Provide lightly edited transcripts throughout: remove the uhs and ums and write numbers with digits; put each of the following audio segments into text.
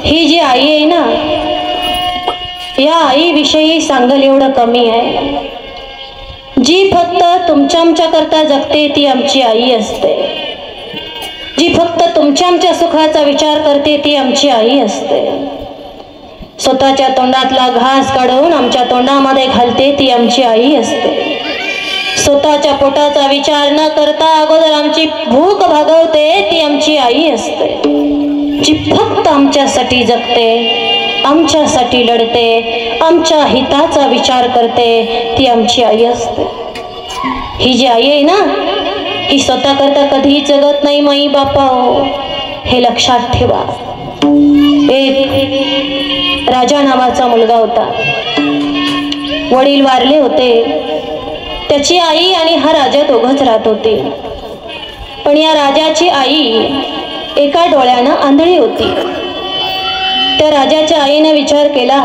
ही जी आई आहे ना, या आईविषयी सांगल एवढं कमी आहे. जी फक्त तुमच्या आमच्या करता जगते ती आमची आई असते. जी फक्त तुमच्या आमच्या सुखाचा विचार करते ती आमची आई असते. स्वतःच्या तोंडातला घास काढून आमच्या तोंडामध्ये घालते ती आमची आई असते. स्वतःच्या पोटाचा विचार न करता अगोदर आमची भूक भागवते ती आमची आई असते. जी फक्त आमच्यासाठी जगते, आमच्यासाठी लढते, आमच्या हिताचा विचार करते ती आमची आई असते. ही जी आई आहे ना, ही स्वतः करता कधी जगत नाही माई बापा हो, हे लक्षात ठेवा. एक राजा नावाचा मुलगा होता. वडील वारले होते. त्याची आई आणि हा राजा दोघंच राहत होते. पण या राजाची आई एका डोळ्यानं आंधळी होती. त्या राजाच्या आईने विचार केला,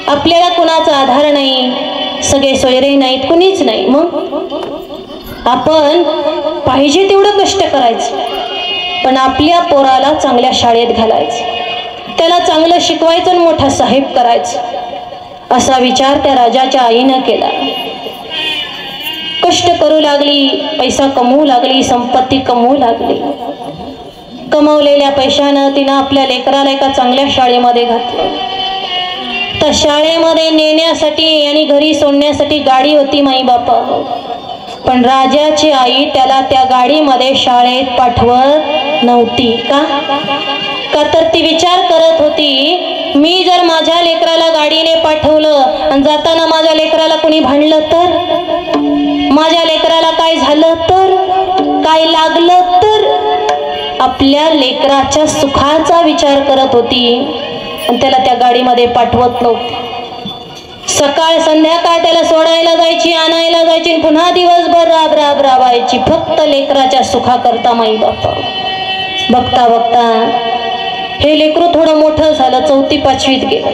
आपल्याला कुणाचा आधार नाही, सगळे सोयरे नाहीत, कुणीच नाही, मग आपण पाहिजे तेवढं कष्ट करायचं, पण आपल्या पोराला चांगल्या शाळेत घालायचं, त्याला चांगलं शिकवायचं आणि मोठा साहेब करायचं, असा विचार त्या राजाच्या आईनं केला. कष्ट करू लागली, पैसा कमवू लागली, संपत्ती कमवू लागली. कमवलेल्या पैशानं तिनं आपल्या लेकराला एका चांगल्या शाळेमध्ये घातलं. तर शाळेमध्ये नेण्यासाठी आणि घरी सोडण्यासाठी गाडी होती माई बापा, पण राजाची आई त्याला त्या गाडीमध्ये शाळेत पाठवत नव्हती. का तर ती विचार करत होती, मी जर माझ्या लेकराला गाडीने पाठवलं आणि जाताना माझ्या लेकराला कोणी भांडलं तर, माझ्या लेकराला काय झालं तर, काय लागलं तर. आपल्या लेकराच्या सुखाचा विचार करत होती आणि त्याला त्या गाडीमध्ये पाठवत नव्हती. सकाळ संध्याकाळ त्याला सोडायला जायची, आणायला जायची, पुन्हा दिवसभर राबायची, फक्त लेकराच्या सुखाकरता माई बापा. बघता बघता हे लेकरू थोडं मोठं झालं, 4थी 5वीत गेलं.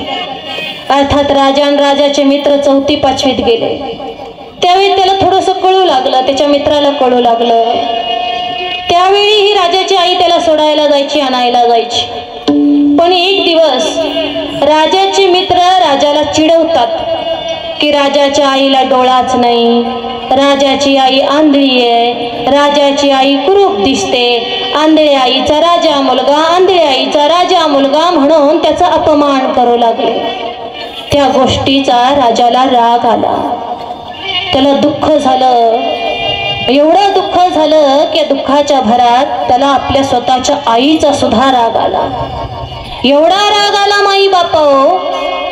अर्थात राजा आणि राजाचे मित्र 4थी 5वीत गेले. त्यावेळी त्याला थोडंसं कळू लागलं, त्याच्या मित्राला कळू लागलं. त्यावेळी ही राजाची आई त्याला सोडायला जायची, आणायला जायची. पण एक दिवस राजाचे मित्र राजाला चिडवतात की राजाच्या आईला डोळाच नाही, राजाची आई आंधळी आहे, राजाची आई कुरूप दिसते, आंधळ्या आईचा राजा मुलगा, आंधळ्या आईचा राजा मुलगा म्हणून त्याचा अपमान करू लागले. त्या गोष्टीचा राजाला राग आला, त्याला दुःख झालं. एवढं दुःख झालं की दुःखाच्या भरात त्याला आपल्या स्वतःच्या आईचा सुद्धा राग आला. एवढा राग आला माई बापा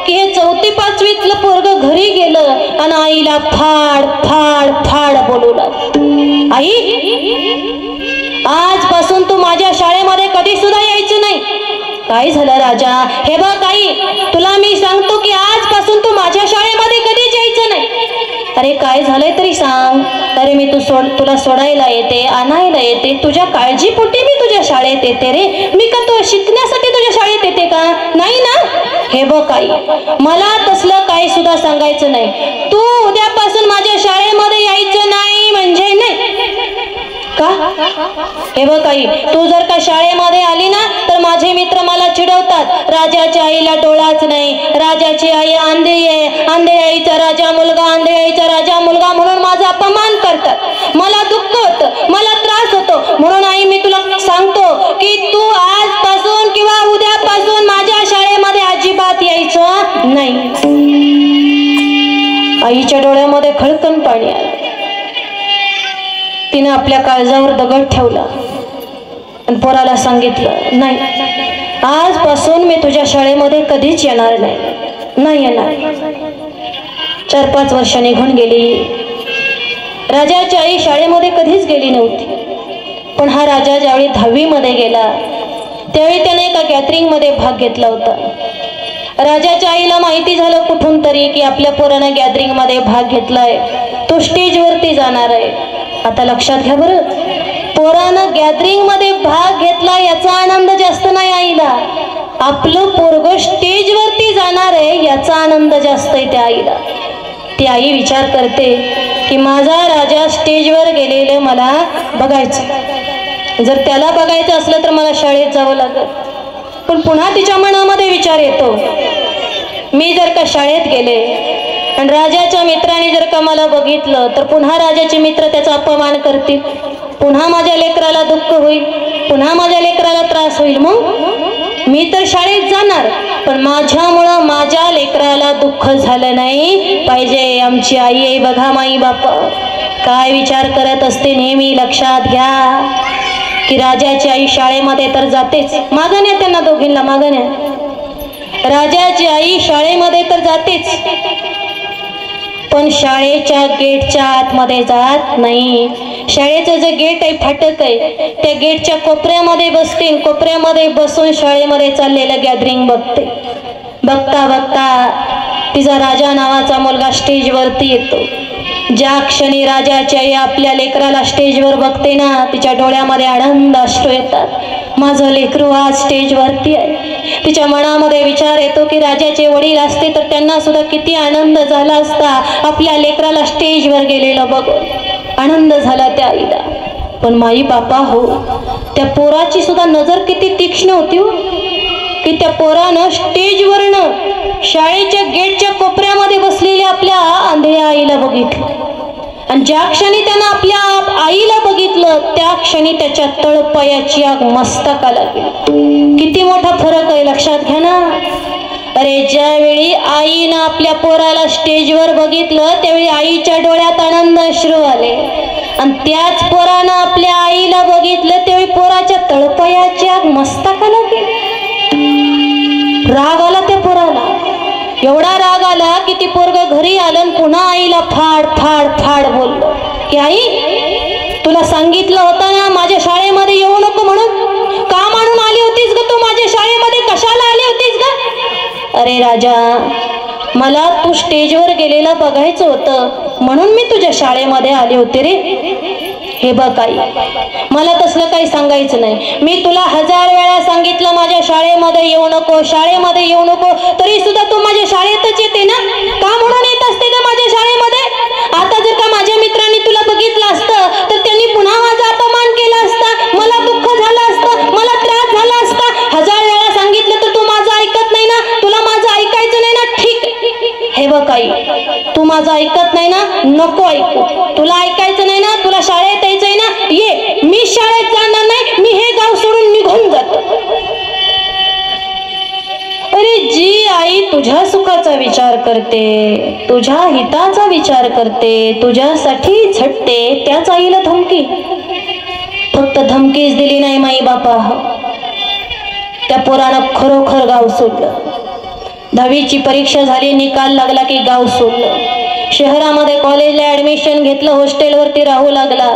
की हे 4थी 5वीतलं पोरग घरी गेलं आणि आईला फाड फाड फाड बोलू लागलं. आई, आजपासून तू माझ्या शाळेमध्ये कधी सुद्धा यायचं नाही. काय झालं राजा? हे बघ आई, तुला मी सांगतो की आजपासून तू माझ्या शाळेमध्ये कधीच यायचं नाही. अरे काय झालंय तरी सांग. अरे मी तुला सोडायला येते, आणायला येते, तुझ्या काळजीपोटी मी तुझ्या शाळेत येते रे. मी का तू शिकण्यासाठी तुझ्या शाळेत येते का? नाही ना. हे बघ आई, मला तसलं काही सुद्धा सांगायचं नाही. तू उद्यापासून माझ्या शाळेमध्ये यायचं नाही म्हणजे नाही. का? हे बघ आई, तू जर का शाळेमध्ये आली ना तर माझे मित्र मला चिडवतात, राजाच्या आईला डोळाच नाही, राजाची आई आंधळी आहे, आंधळ्या आईचा राजा मुलगा, आंधळ्या आईचा राजा मुलगा म्हणून माझा अपमान करतात. मला दुःख होतं, मला त्रास होतो. म्हणून आई मी तुला सांगतो की तू आजपासून किंवा उद्यापासून माझ्या शाळेमध्ये अजिबात यायचं नाही. आईच्या डोळ्यामध्ये खळकन पाणी आलं. तिने आपल्या काळजावर दगड ठेवला आणि पोराला सांगितलं, नाही, आजपासून मी तुझ्या शाळेमध्ये कधीच येणार नाही येणार. 4-5 वर्ष निघून गेली. राजाची आई शाळेमध्ये कधीच गेली नव्हती. पण हा राजा ज्यावेळी 10वी मध्ये गेला त्यावेळी त्याने एका गॅदरिंग मध्ये भाग घेतला होता. राजाच्या आईला माहिती झालं कुठून तरी की आपल्या पोरानं गॅदरिंग मध्ये भाग घेतलाय, तो स्टेजवरती जाणार आहे. आता लक्षात घ्या बरं, पोरानं गॅदरिंग मध्ये भाग घेतला याचा आनंद जास्त नाही आईला, आपलं पोरग स्टेजवरती जाणार आहे याचा आनंद जास्त आहे त्या आईला. ती आई विचार करते की माझा राजा स्टेजवर गेलेलं मला बघायचं, जर त्याला बघायचं असलं तर मला शाळेत जावं लागेल. पण पुन्हा तिच्या मनामध्ये विचार येतो, मी जर का शाळेत गेले आणि राजाच्या मित्रांनी जर का मला बघितलं तर पुन्हा राजाचे मित्र त्याचा अपमान करतील, पुन्हा माझ्या लेकराला दुःख होईल, पुन्हा माझ्या लेकराला त्रास होईल. मग मी तर शाळेत जाणार, पण माझ्यामुळं माझ्या लेकराला दुःख झालं नाही पाहिजे. आमची आई आहे बघा, माई बाप काय विचार करत असते नेहमी लक्षात घ्या की राजाची आई शाळेमध्ये तर जातेच, मागं न्या त्यांना दोघींना, मागं न्या. राजाची आई शाळेमध्ये तर जातेच, पण शाळेच्या गेटच्या आतमध्ये जात नाही. शाळेचं जे गेट आहे, फाटक आहे, त्या गेटच्या कोपऱ्यामध्ये बसते, कोपऱ्यामध्ये बसून शाळेमध्ये चाललेलं गॅदरिंग बघते. बघता बघता तिचा राजा नावाचा मुलगा स्टेजवरती येतो. ज्या क्षणी राजाची आई आपल्या लेकराला स्टेजवर बघते ना, तिच्या डोळ्यामध्ये आनंद अश्रू येतात. माझं लेकरू आज स्टेजवरती आहे. तिच्या मनामध्ये विचार येतो की राजाचे वडील असते तर त्यांना सुद्धा किती आनंद झाला असता आपल्या लेकराला स्टेजवर गेलेलं बघून. आनंद झाला त्या आईला. पण माई बापा हो, त्या पोराची सुद्धा नजर किती तीक्ष्ण होती हो, की त्या पोरानं स्टेजवरनं शाळेच्या गेटच्या कोपऱ्यामध्ये बसलेल्या आपल्या आंधळ्या आईला बघितलं. आणि ज्या क्षणी त्यानं आपल्या आईला बघितलं त्या क्षणी त्याच्या तळपायाची आग मस्तकाला गेली. किती मोठा फरक आहे लक्षात घ्या ना. अरे ज्यावेळी आईनं आपल्या पोराला स्टेजवर बघितलं त्यावेळी आईच्या डोळ्यात आनंद अश्रू आले, आणि त्याच पोरानं आपल्या आईला बघितलं त्यावेळी पोराच्या तळपायाची आग मस्तकाला गेली. राग आला त्या पोराला, एवढा राग आला की ती पोरग घरी आलं आणि पुन्हा आईला फाड फाड फाड बोललो की आई, तुला सांगितलं होतं ना माझ्या शाळेमध्ये येऊ नको म्हणून, का म्हणून आली होतीस ग तू माझ्या शाळेमध्ये, कशाला आली होतीस ग? अरे राजा, मला तू स्टेजवर गेलेला बघायचं होतं म्हणून मी तुझ्या शाळेमध्ये आले होते रे. हे बघ आई, मला तसलं काही सांगायचं नाही. मी तुला 1000 वेळा सांगितलं माझ्या शाळेमध्ये येऊ नको, शाळेमध्ये येऊ नको, तरी सुद्धा तू माझ्या शाळेतच येते ना. का म्हणून येत असते का माझ्या शाळेमध्ये? आता जर का माझ्या मित्रांनी तुला बघितलं असतं तर त्यांनी पुन्हा माझा अपमान केला असता, मला दुःख झालं असतं, मला त्रास झाला असता. 1000 वेळा सांगितलं तर तू माझं ऐकत नाही ना, तुला माझं ऐकायचं नाही ना. ठीक, हे बघ आई, तू माझं ऐकत नाही ना, नको ऐकू. तुला ऐकायचं नाही ना, तुला शाळेत यायचंय ना, ये. मी शाळेत जाणार नाही, मी हे गाव सोडून निघून जातो. अरे जी आई तुझ्या सुखाचा विचार करते, तुझ्या हिताचा विचार करते, तुझ्यासाठी झटते, त्याच आईला धमकी. फक्त धमकीच दिली नाही माई बापा, त्या पोरानं खरोखर गाव सोडलं. 10वीची परीक्षा झाली, निकाल लागला की गाव सोडलं. शहरामध्ये कॉलेजला ऍडमिशन घेतलं, हॉस्टेलवरती राहू लागला.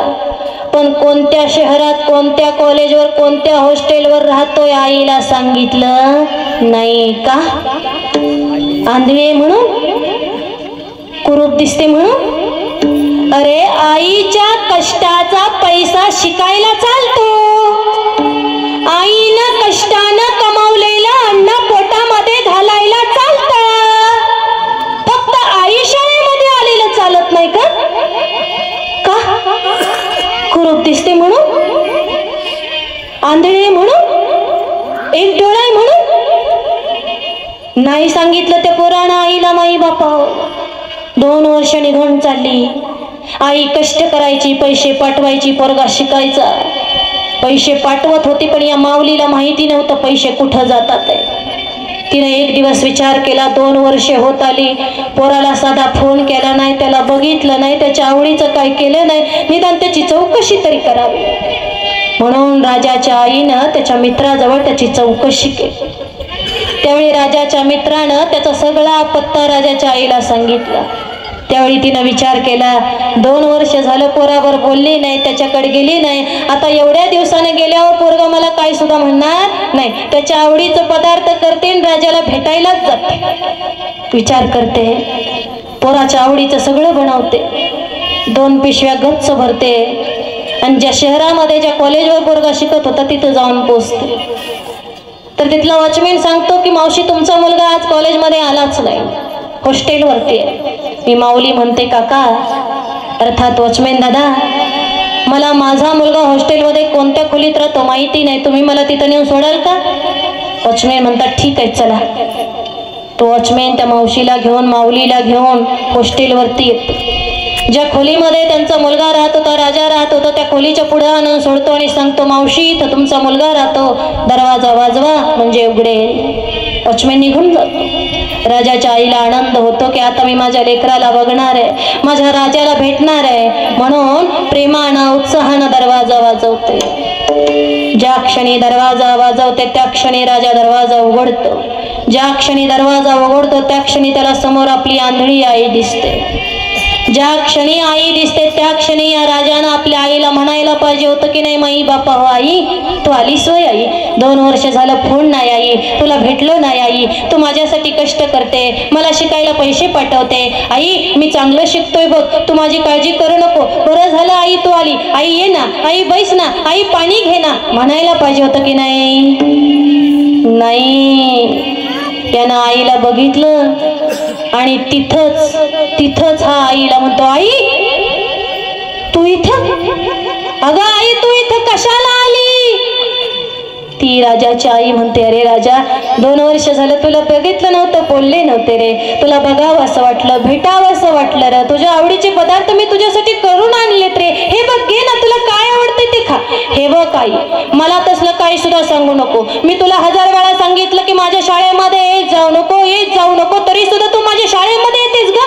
पण कोणत्या शहरात, कोणत्या कॉलेजवर, कोणत्या हॉस्टेलवर राहतोय आईला सांगितलं नाही. का? आंधळे म्हणून, कुरूप दिसते म्हणून? अरे आईच्या कष्टाचा पैसा शिकायला चालतो. आईनं कष्टानं कमावलेला अन्न पोटामध्ये घालायला चालतं. फक्त आई शाळेमध्ये आलेलं चालत नाही का? कुरूप दिसते म्हणून, आंधळे म्हणून, एक डोळा म्हणून नाही सांगितलं त्या पोरानं आईला. माई बापा 2 वर्ष निघून चालली. आई कष्ट करायची, पैसे पाठवायची, पोरगा शिकायचा. पैसे पाठवत होती पण या माऊलीला माहिती नव्हतं पैसे कुठं जातात आहे. तिने एक दिवस विचार केला, 2 वर्षे होत आली, पोराला साधा फोन केला नाही, त्याला बघितलं नाही, त्याच्या आवडीचं काय केलं नाही, निदान त्याची चौकशी तरी करावी. म्हणून राजाच्या आईनं त्याच्या मित्राजवळ त्याची चौकशी केली. त्यावेळी राजाच्या मित्रानं त्याचा सगळा पत्ता राजाच्या आईला सांगितला. त्यावेळी तिनं विचार केला, 2 वर्ष झालं पोरावर बोलली नाही, त्याच्याकडे गेली नाही, आता एवढ्या दिवसाने गेल्यावर पोरगा मला काय सुद्धा म्हणणार नाही, त्याच्या आवडीचं पदार्थ करते आणि राजाला भेटायलाच जाते. विचार करते, पोराच्या आवडीचं सगळं बनवते, 2 पिशव्या गच्च भरते, आणि ज्या शहरामध्ये ज्या कॉलेजवर पोरगा शिकत होता तिथं जाऊन पोचते. तर तिथला वॉचमॅन सांगतो की मावशी, तुमचा मुलगा आज कॉलेजमध्ये आलाच नाही, हॉस्टेलवरती आहे. मी माऊली म्हणते, काका, अर्थात वॉचमॅन दादा, मला माझा मुलगा हॉस्टेलमध्ये कोणत्या खोलीत राहतो माहिती नाही, तुम्ही मला तिथं नेऊन सोडाल का? वॉचमॅन म्हणतात ठीक आहे चला. तो वॉचमॅन त्या मावशीला घेऊन माऊलीला घेऊन हॉस्टेलवरती येतो. ज्या खोलीमध्ये त्यांचा मुलगा राहत होता, राजा राहत होता, त्या खोलीच्या पुढे आणून सोडतो आणि सांगतो मावशी इथं तुमचा मुलगा राहतो, दरवाजा वाजवा म्हणजे उघडेल. वॉचमॅन निघून जातो. राजाच्या आईला आनंद होतो की आता मी माझ्या लेकराला बघणार आहे, माझ्या राजाला भेटणार आहे, म्हणून प्रेमानं उत्साहानं दरवाजा वाजवते. ज्या क्षणी दरवाजा वाजवते त्या क्षणी राजा दरवाजा उघडतो. ज्या क्षणी दरवाजा उघडतो त्या क्षणी त्याला समोर आपली आंधळी आई दिसते. ज्या क्षणी आई दिसते त्या क्षणी या राजानं आपल्या आईला म्हणायला पाहिजे होतं की नाही माई बापा हो आई तू आलीस होय आई, 2 वर्ष झालं फोन नाही आई, तुला भेटलो नाही आई, तू माझ्यासाठी कष्ट करते, मला शिकायला पैसे पाठवते, आई मी चांगलं शिकतोय बघ, तू माझी काळजी करू नको, बरं झालं आई तू आली, आई ये ना, आई बैस ना, आई पाणी घे ना, म्हणायला पाहिजे होतं की नाही. नाही, त्यानं आईला बघितलं आणि तिथंच हा आईला म्हणतो आई तू इथं, अगं आई तू इथं कशाला आली. ती राजाची आई म्हणते अरे राजा 2 वर्ष झालं तुला बघितलं नव्हतं, बोलले नव्हते रे, तुला बघावं असं वाटलं, भेटावं असं वाटलं रे, तुझ्या आवडीचे पदार्थ मी तुझ्यासाठी करून आणलेत रे, हे बघ घे ना, तुला काय आवडते ते खा. हे बघ आई मला तसलं काही सुद्धा सांगू नको, मी तुला 1000 वेळा सांगितलं की माझ्या शाळेमध्ये येत जाऊ नको, तरी सुद्धा तू माझ्या शाळेमध्ये येतेस ग.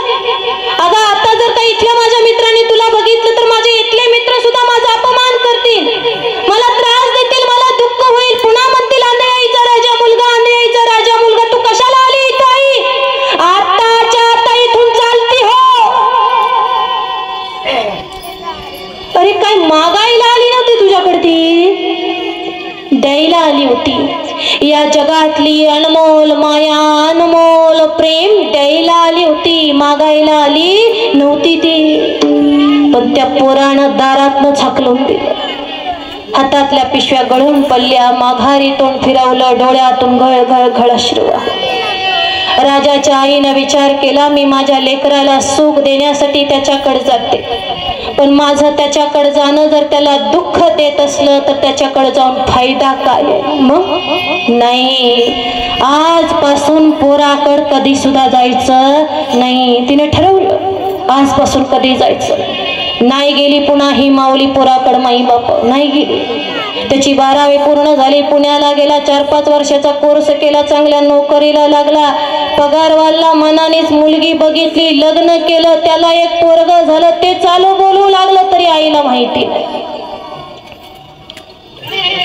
अगं आता जर काही इथल्या माझ्या मित्रांनी तुला बघितलं तर माझे इथले मित्र सुद्धा माझा अपमान करतील, मला त्रास देतील, मला दुःख होईल, पुन्हा म्हणतील आंधळ्याईचा राजा मुलगा, तू कशाला आली इथं आई, आताच्या आता इथून चालती हो. अरे काय मागायला आली नव्हती तुझ्याकडे, ती द्यायला आली होती. या जगातली अनमोल माया अनमोल प्रेम द्यायला आली होती, मागायला आली नव्हती ती. पण त्या पोरानं दारातनं झाकलून दिलं, हातातल्या पिशव्या गळून पडल्या, माघारी तोंड फिरवलं, डोळ्यातून घळ अश्रू. राजाच्या आईनं विचार केला मी माझ्या लेकराला सुख देण्यासाठी त्याच्याकडे जाते, पण माझं त्याच्याकडे जाणं जर त्याला दुःख देत असलं तर त्याच्याकडे जाऊन फायदा काय आहे. मग नाही, आजपासून पोराकडे कधी सुद्धा जायचं नाही. तिने ठरवलं आजपासून कधी जायचं नाही. गेली पुन्हा ही माऊली पोराकडे, माई बाप नाही गेली. त्याची 12वी पूर्ण झाली, पुण्याला गेला, 4-5 वर्षाचा कोर्स केला, चांगल्या नोकरीला लागला, पगार वाढला, मनानेच मुलगी बघितली, लग्न केलं, त्याला एक पोरग झालं, ते चालू बोलू लागलं तरी आईला माहिती नाही.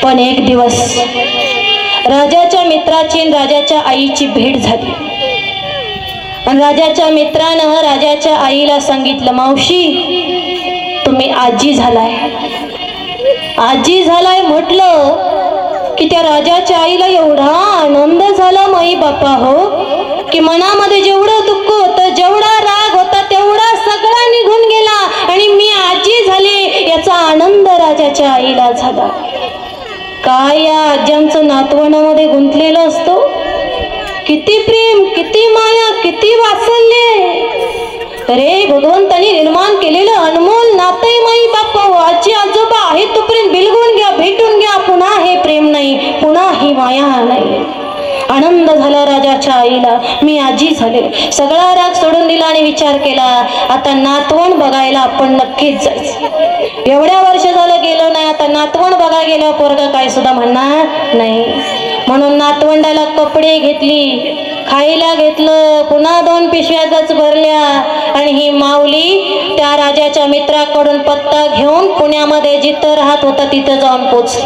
पण एक दिवस राजाच्या मित्राची आणि राजाच्या आईची भेट झाली आणि राजाच्या मित्रानं राजाच्या आईला सांगितलं मावशी तुम्ही आजी झालाय म्हटलं की त्या राजाच्या आईला एवढा आनंद झाला माई बापा हो की मनामध्ये जेवढं दुःख होतं, जेवढा राग होता, तेवढा सगळा निघून गेला आणि मी आजी झाले याचा आनंद राजाच्या आईला झाला. काय या आज्यांचं नातवंडामध्ये गुंतलेलं असतो, किती प्रेम, किती माया, किती वात्सल्य. अरे भगवंतानी निर्माण केलेलं अनमोल नातं माई बापा, आजी आजोबा आहे तोपर्यंत बिलगून घ्या, भेटून घ्या. पुन्हा हे प्रेम नाही, पुन्हा ही माया नाही. आनंद झाला राजाच्या आईला, मी आजी झाले. सगळा राग सोडून दिला आणि विचार केला आता नातवंड बघायला आपण नक्कीच जायचं. एवढ्या वर्ष झालं गेलो नाही, आता नातवंड बघायला गेलो पोरगा काय सुद्धा म्हणणार नाही. म्हणून नातवंडाला कपडे घेतली, खायला घेतलं, पुन्हा 2 पिशव्या गच भरल्या आणि ही माऊली त्या राजाच्या मित्राकडून पत्ता घेऊन पुण्यामध्ये जिथं राहत होता तिथं जाऊन पोचली.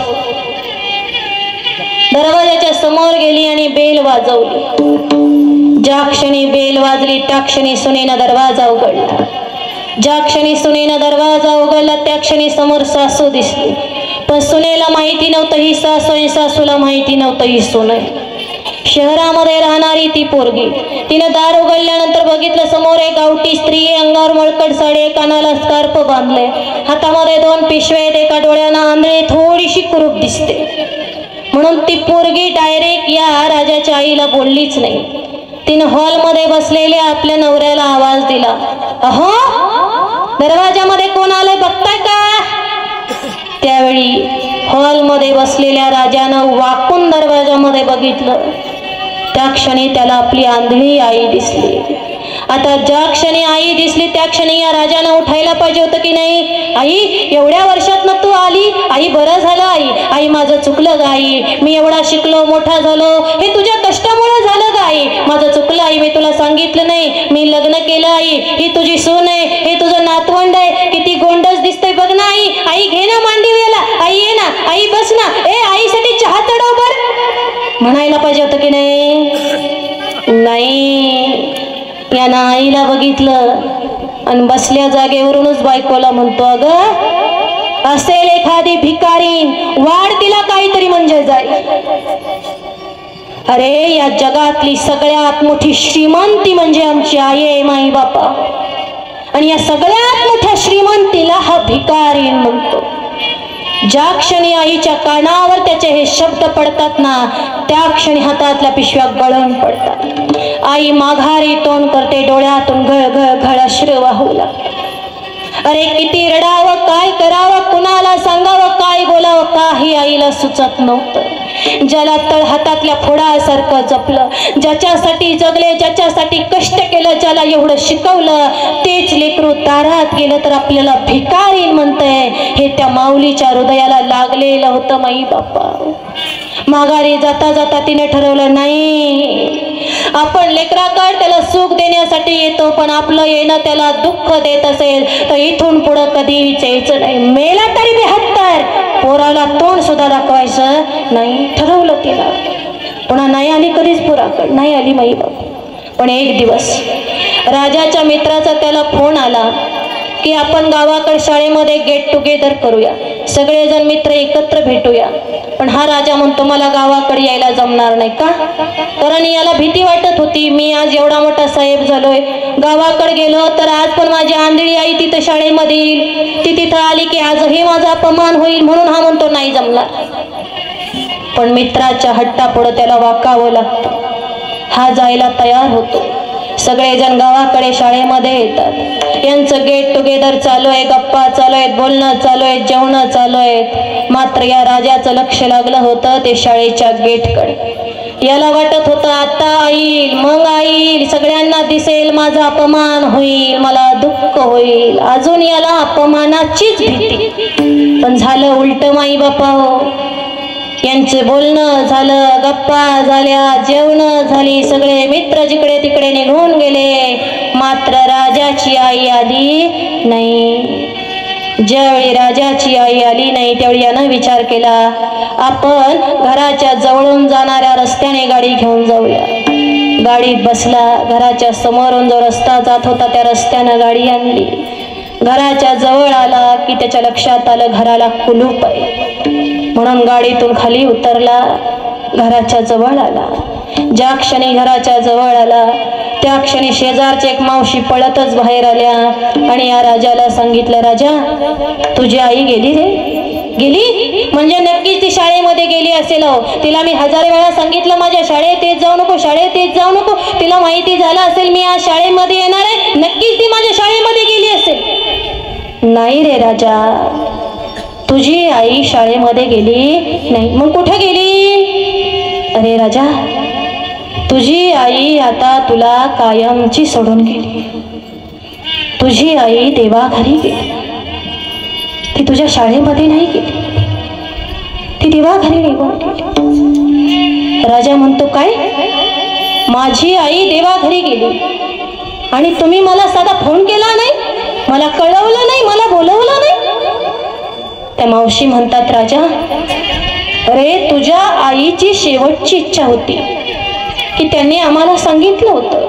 दरवाजाच्या समोर गेली आणि बेल वाजवली. ज्या क्षणी बेल वाजली त्या क्षणी सुनेनं दरवाजा उघडला. ज्या क्षणी सुनेनं दरवाजा उघडला त्या क्षणी समोर सासू दिसली. पण सुनेला माहिती नव्हतं ही सासू आणि सासूला माहिती नव्हतं ही सून आहे. शहरामध्ये राहणारी ती पोरगी, तिनं दार उघडल्यानंतर बघितलं समोर एक गावठी स्त्री, अंगावर मळकट साडी, कानाला स्कार्फ बांधले, हातामध्ये 2 पिशव्या आहेत, एका डोळ्यानं आंधळे, थोडीशी कुरूप दिसते. म्हणून ती पोरगी डायरेक्ट या राजाच्या आईला बोललीच नाही. तिनं हॉलमध्ये बसलेल्या आपल्या नवऱ्याला आवाज दिला, अहो दरवाजामध्ये कोण आलंय बघताय का. त्यावेळी हॉलमध्ये बसलेल्या राजानं वाकून दरवाजामध्ये बघितलं. त्या क्षणी त्याला आपली आंधळी आई दिसली. आता ज्या क्षणी आई दिसली त्या क्षणी या राजानं उठायला पाहिजे होतं की नाही? आई, एवढ्या वर्षातनं तू आली. आई, बरं झालं आई. आई, माझं चुकलं ग आई. मी एवढा शिकलो, मोठा झालो, हे तुझ्या कष्टामुळे झालं ग आई. माझं चुकलं आई, मी तुला सांगितलं नाही. मी लग्न केलं आई. ही तुझी सून आहे, हे तुझं नातवंड आहे. किती गोंडस दिसतंय बघ ना आई. आई, घे ना मांडीला. आई, ये ना. आई, बस ना. ए, आईसाठी चहा चढव बर. म्हणायला पाहिजे होतं की नाही? नाही. यानं आईला बघितलं आणि बसल्या जागेवरूनच बायकोला म्हणतो, अगं असेल एखादी भिकारीन, वाढ तिला काहीतरी म्हणजे जाईल. अरे, या जगातली सगळ्यात मोठी श्रीमंती म्हणजे आमची आई आहे, माई बापा. आणि या सगळ्यात मोठ्या श्रीमंतीला हा भिकारीन म्हणतो. ज्या क्षणी आईच्या कानावर त्याचे हे शब्द पडतात ना, त्या क्षणी हातातल्या पिशव्या गळून पडतात. आई माघारी तोंड करते, डोळ्यातून घळ घळ घळ अश्रू वाहू लागतात. अरे, किती रडावं, काय करावं, कुणाला सांगावं, काय बोलावं, काही आईला सुचत नव्हतं. ज्याला तळ हातातल्या फोडासारखं जपलं, ज्याच्यासाठी जगले, ज्याच्यासाठी कष्ट केलं, ज्याला एवढं शिकवलं, तेच लेकरू दारात गेलं तर आपल्याला भिकारी म्हणतंय. हे त्या माऊलीच्या हृदयाला लागलेलं होतं माई बाप्पा. माघारी जाता जाता तिने ठरवलं, नाही, आपण लेकराकडे त्याला सुख देण्यासाठी येतो, पण आपलं येणं त्याला दुःख देत असेल तर इथून पुढं कधीच यायचं नाही. मेला तरी 72, पोराला तोंड सुद्धा दाखवायचं नाही. ठरवलं तिला. पुन्हा नाही आली कधीच पोराकडे, नाही आली माई बाप. पण एक दिवस राजाच्या मित्राचा त्याला फोन आला की आपण गावाकडे शाळेमध्ये गेट टुगेदर करूया, सगळेजण मित्र एकत्र भेटूया. पण हा राजा म्हणतो, मला गावाकडे यायला जमणार नाही. का? कारण याला भीती वाटत होती, मी आज एवढा मोठा साहेब झालोय, गावाकडे गेलो तर आज पण माझी आंधळी आई तिथं शाळेमध्ये येईल, ती तिथं आली की आजही माझा अपमान होईल, म्हणून हा म्हणतो नाही जमणार. पण मित्राच्या हट्टापुढं त्याला वाकावं लागतं. हा जायला तयार होतो. सगळेजण गावाकडे शाळेमध्ये येतात. यांचं गेट टुगेदर चालू आहे, गप्पा चालू आहेत, बोलणं चालू आहे, जेवणं चालू आहेत. मात्र या राजाचं लक्ष लागलं होतं ते शाळेच्या गेटकडे. याला वाटत होतं आता येईल, मग येईल, सगळ्यांना दिसेल, माझा अपमान होईल, मला दुःख होईल. अजून याला अपमानाचीच भीती. पण झालं उलट माई बापा हो. यांचं बोलणं झालं, गप्पा झाल्या, जेवणं झाली, सगळे मित्र जिकडे तिकडे निघून गेले. मात्र राजाची आई आली नाही. ज्यावेळी राजाची आई आली नाही त्यावेळी यानं विचार केला, आपण घराच्या जवळून जाणाऱ्या रस्त्याने गाडी घेऊन जाऊया. गाडीत बसला. घराच्या समोरून जो रस्ता जात होता त्या रस्त्यानं गाडी आणली. घराच्या जवळ आला की त्याच्या लक्षात आलं घराला कुलूप आहे. म्हणून गाडीतून खाली उतरला, घराच्या जवळ आला. ज्या क्षणी घराच्या जवळ आला त्या क्षणी शेजारची एक मावशी पळतच बाहेर आल्या आणि या राजाला सांगितलं, राजा, तुझी आई गेली रे. गेली म्हणजे नक्कीच ती शाळेमध्ये गेली असेल. तिला मी 1000 वेळा सांगितलं माझ्या शाळेत येत जाऊ नको, शाळेत येत जाऊ नको. तिला माहिती झालं असेल मी आज शाळेमध्ये येणार आहे, नक्कीच ती माझ्या शाळेमध्ये गेली असेल. नाही रे राजा, तुझी आई शाळेमध्ये गेली नाही. मग कुठे गेली? अरे राजा, तुझी आई आता तुला कायमची सोडून गेली. तुझी आई देवाघरी गेली. ती तुझ्या शाळेमध्ये नाही गेली, ती देवाघरी निघून गेली. राजा म्हणतो, काय? माझी आई देवाघरी गेली आणि तुम्ही मला साधा फोन केला नाही, मला कळवलं नाही, मला बोलवलं नाही? त्या मावशी म्हणतात, राजा, अरे तुझ्या आईची शेवटची इच्छा होती की त्यांनी आम्हाला सांगितलं होतं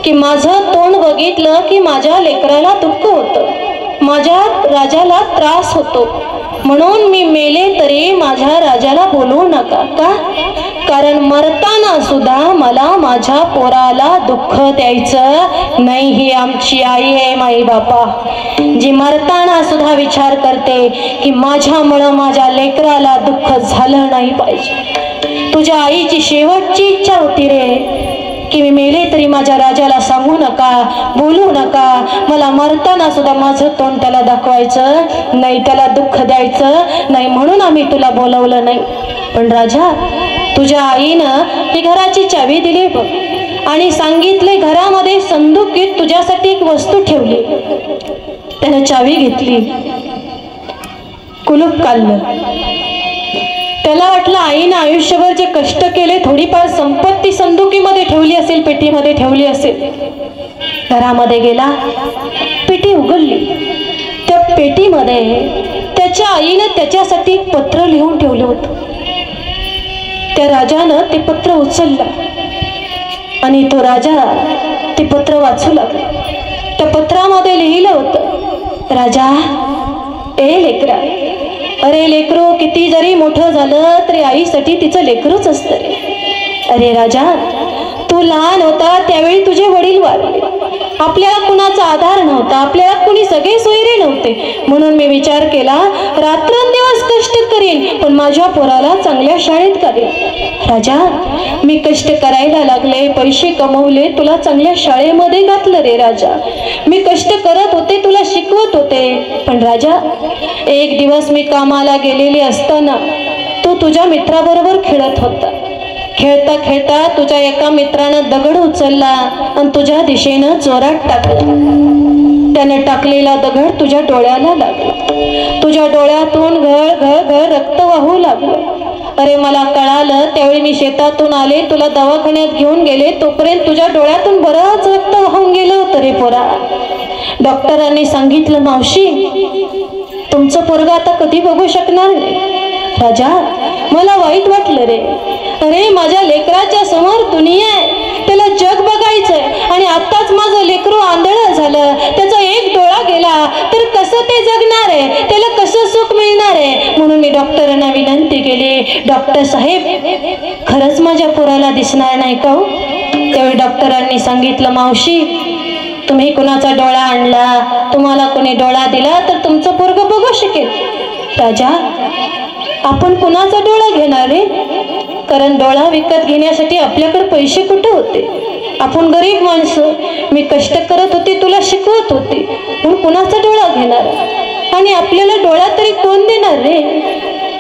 की माझं तोंड बघितलं की माझ्या लेकराला दुःख होतं, माझ्या राजाला त्रास होतो, म्हणून मी मेले तरी माझ्या राजाला बोलवू नका. का? कारण मरताना सुद्धा मला माझ्या पोराला दुःख द्यायचं नाही. ही आमची आई आहे माई बापा, जी मरताना सुद्धा विचार करते की माझ्यामुळं माझ्या लेकराला दुःख झालं नाही पाहिजे. तुझ्या आईची शेवटची इच्छा होती रे. की मी मेले तरी माझ्या राजाला सांगू नका, बोलू नका. मला मरताना सुद्धा माझं तोंड त्याला दाखवायचं नाही, त्याला दुःख द्यायचं नाही, म्हणून आम्ही तुला बोलवलं नाही. पण राजा, तुझ्या आईनं ही घराची चावी दिली बघ आणि सांगितले घरामध्ये संदुकीत तुझ्यासाठी एक वस्तू ठेवली. त्यानं चावी घेतली, कुलूप काढलं. त्याला वाटलं आईनं आयुष्यभर जे कष्ट केले थोडीफार संपत्ती संदुकीमध्ये ठेवली असेल, पेटीमध्ये ठेवली असेल. घरामध्ये गेला, पेटी उघडली. त्या पेटीमध्ये त्याच्या आईनं त्याच्यासाठी एक पत्र लिहून ठेवलं होतं. त्या राजानं ते पत्र उचललं आणि तो राजा ते पत्र वाचू लागला. त्या पत्रामध्ये लिहिलं होतं, राजा, ए लेकरा, अरे लेकरू, किती जरी मोठं झालं तरी आईसाठी तिचं लेकरूच असतं रे. अरे राजा, तू लहान होता त्यावेळी तुझे वडील वारले. आपल्याला कुणाचा आधार नव्हता, आपल्याला कुणी सगळे सोयरे नव्हते. म्हणून मी विचार केला, रात्रंदिवस कष्ट करीन पण माझ्या पोराला चांगल्या शाळेत घालेन. राजा, मी कष्ट करायला लागले, पैसे कमवले, तुला चांगल्या शाळेमध्ये घातलं रे राजा. मी कष्ट करत होते, तुला शिकवत होते. पण राजा, एक दिवस मी कामाला गेलेली असताना तू तुझ्या मित्राबरोबर खेळत होता. खेळता खेळता तुझ्या एका मित्रानं दगड उचलला आणि तुझ्या दिशेनं जोरात टाकला. त्याने टाकलेला दगड तुझ्या डोळ्याला लागला. तुझ्या डोळ्यातून घळ घळ घळ रक्त वाहू लागलं. अरे मला कळालं त्यावेळी मी शेतातून आले, तुला दवाखान्यात घेऊन गेले, तोपर्यंत तुझ्या डोळ्यातून बरंच रक्त वाहून गेलं होतं रे पोरा. डॉक्टरांनी सांगितलं, मावशी, तुमचं पोरगा आता कधी बघू शकणार नाही. राजा, मला वाईट वाटलं रे. अरे माझ्या लेकराच्या समोर दुनिया आहे, त्याला जग बघायचंय आणि आत्ताच माझं लेकरू आंधळं झालं, त्याचा एक डोळा गेला तर कसं ते जगणार आहे, त्याला कसं सुख मिळणार आहे. म्हणून मी डॉक्टरांना विनंती केली, डॉक्टर साहेब, खरंच माझ्या पोराला दिसणार नाही का हो? त्यावेळी डॉक्टरांनी सांगितलं, मावशी, तुम्ही कुणाचा डोळा आणला, तुम्हाला कोणी डोळा दिला तर तुमचं पोरगं बघू शकेल. राजा, आपण कुणाचा डोळा घेणार रे? कारण डोळा विकत घेण्यासाठी आपल्याकडे पैसे कुठे होते? आपण गरीब माणसं, मी कष्ट करत होते, तुला शिकवत होते, पण कुणाचा डोळा घेणार? आणि आपल्याला डोळा तरी कोण देणार रे?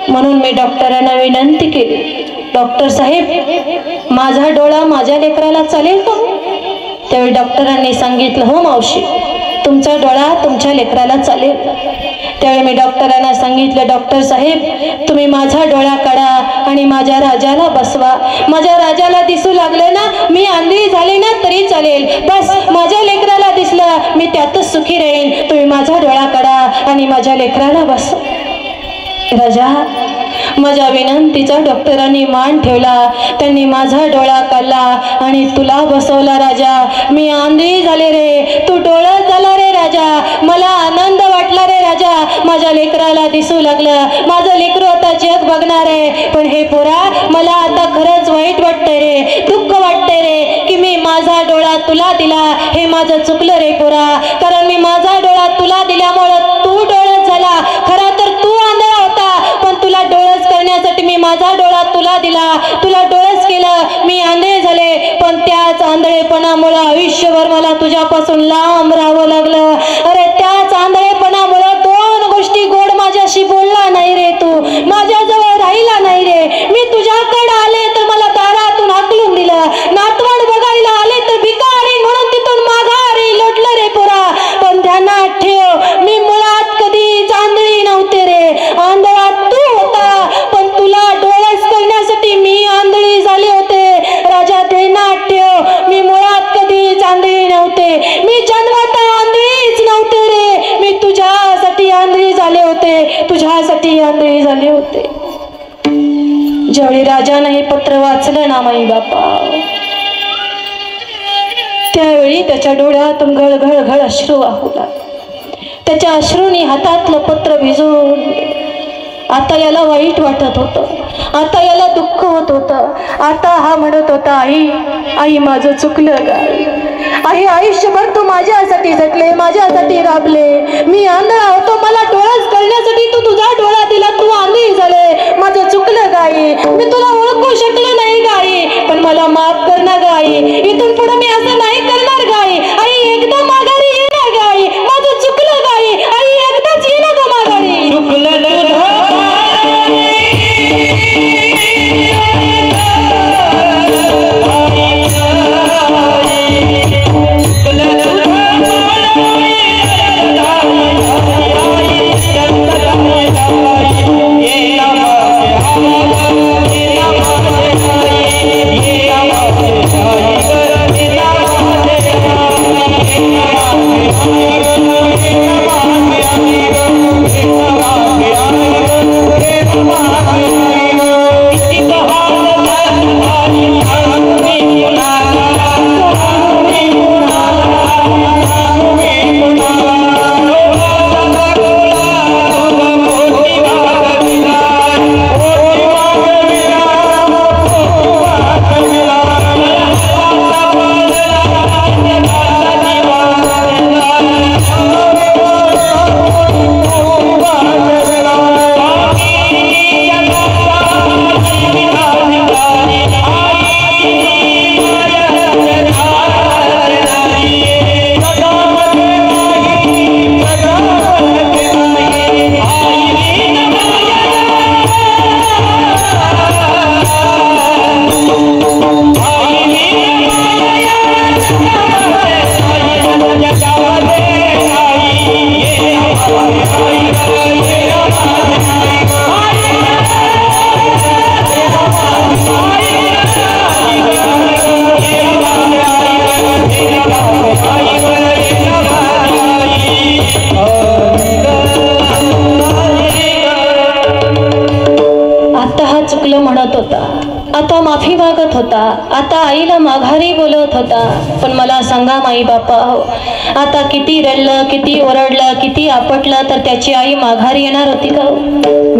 म्हणून मी डॉक्टरांना विनंती केली, डॉक्टर साहेब, माझा डोळा माझ्या लेकराला चालेल का? त्यावेळी डॉक्टरांनी सांगितलं, हो मावशी, तुमचा डोळा तुमच्या लेकराला चालेल. त्यावेळी मी डॉक्टरांना सांगितलं, डॉक्टर साहेब, तुम्ही माझा डोळा काढा आणि माझ्या राजाला बसवा. माझ्या राजाला दिसू लागलं ना, मी आंधळी झाले ना तरी चालेल, बस माझ्या लेकराला दिसलं मी त्यातच सुखी राहीन. तुम्ही माझा डोळा काढा आणि माझ्या लेकराला बसवा. राजा, माझ्या विनंतीचा डॉक्टरांनी मान ठेवला. त्यांनी माझा डोळा काढला आणि तुला बसवला. राजा, मी आंधळी झाले रे, तू डोळा झाला रे राजा. मला आनंद वाटला रे राजा, माझ्या लेकराला दिसू लागलं, माझं लेकरू आता जग बघणार आहे. पण हे पोरा, मला आता खरंच वाईट वाटतंय रे, दुःख वाटतंय रे की मी माझा डोळा तुला दिला. हे माझं चुकलं रे पोरा, कारण मी माझा डोळा तुला दिल्यामुळं तू डोळस झाला. खरा तर तू आंधळा होता, पण तुला डोळस करण्यासाठी मी माझा डोळा तुला दिला, तुला डोळस केलं, मी आंधळे झाले. पण त्याच आंधळेपणामुळे आयुष्यभर मला तुझ्यापासून लांब राहावं लागलं. अरे त्याच आंधळेपणामुळे दोन गोष्टी गोड माझ्याशी बोलला नाही रे, तू माझ्याजवळ राहिला नाही रे. मी तुझ्याकडे आले तर मला दारातून हाकलून दिलं, नातवंड बघायला आले तर भिकारी म्हणून तिथून माघारी लोटलं रे पोरा. पण ध्यानात ठेव, मी मुळात कधीच आंधळी नव्हते रे, आंधळा तू होता, पण तुला डोळस करण्यासाठी मी आंधळी झाले होते. राजा, ध्यानात ठेव, मी मुळात कधीच आंधळी नव्हते, मी जन्मता आंधळीच नव्हते रे, मी तुझ्यासाठी आंधळी झाले होते, तुझ्यासाठी आंधळी झाले होते. ज्यावेळी राजाने हे पत्र वाचलं ना माई बापा, त्यावेळी त्याच्या डोळ्यातून गळगळ गळ अश्रू वाहू लागले. त्याच्या अश्रूंनी हातातलं पत्र भिजून, आता याला वाईट वाटत होतं, आता याला दुःख होत होतं. आता हा म्हणत होता, आई, आई, माझं चुकलं ग आई, आयुष्यभर तू माझ्यासाठी झटले, माझ्यासाठी राबले, मी आंधळा होतो, मला डोळस करण्यासाठी तू तुझा डोळा दिला, तू आंधळी झाले, माझं चुकलं ग आई, मी तुला ओळखू शकलो नाही ग आई, पण मला माफ कर ना ग आई. इथून पुढे मी असं नाही करणार गाई. आई एकदा माघारी ये ना गाई, माझं चुकलं गाई. आई एकदाच ये ना ग माघारी. चुकलं तुझं म्हणत होता, आता माफी मागत होता, आता आईला माघारी बोलत होता. पण मला सांगा माई बापा, आता किती रडलं, किती ओरडलं, किती आपटलं, तर त्याची आई माघारी येणार होती का?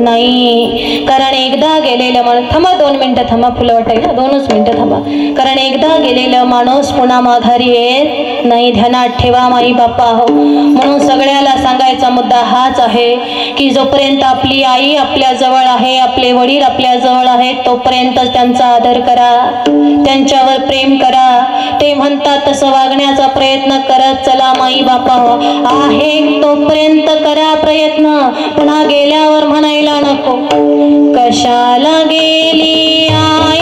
नाही. कारण एकदा गेलेलं माणूस, थांबा 2 मिनिटं थांबा, फुलं वाटायला 2च मिनिटं थांबा. कारण एकदा गेलेलं माणूस पुन्हा माघारी येत नाही. ध्यानात ठेवा माई बापा हो. म्हणून सगळ्याला सांगायचा मुद्दा हाच आहे की जोपर्यंत आपली आई आपल्या जवळ आहे, आपले वडील आपल्या जवळ आहेत, तोपर्यंत त्यांचा आदर करा, त्यांच्यावर प्रेम करा. ते म्हणतात तसं वागण्याचा प्रयत्न करत चला माई बापा हो. आहे तोपर्यंत करा प्रयत्न, पुन्हा गेल्यावर म्हणायला नको कशाला गेली आई.